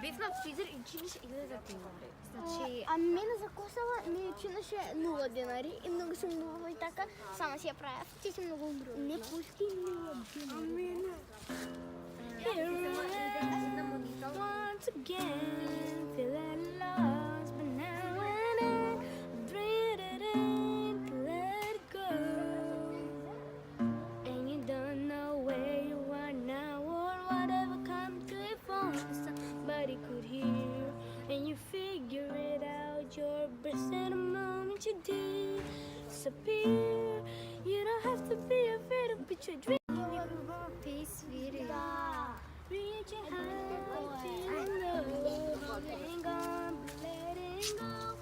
Звісно, Цезарь чиниш ile za tym. Znaczy... A mnie zakosała, mnie czyna się nula denari i много съм думала и така, само си я правя, че си много грубо. Не пусти нula денари. Once again, feel at a loss, but now and then, dreaded it, let it go. And you don't know where you are now or whatever come to your phone. Somebody could hear, and you figure it out. Your best in a moment you disappear. You don't have to be afraid of put your dream. Peace, Viri. Reaching high, feeling low, letting go, letting go.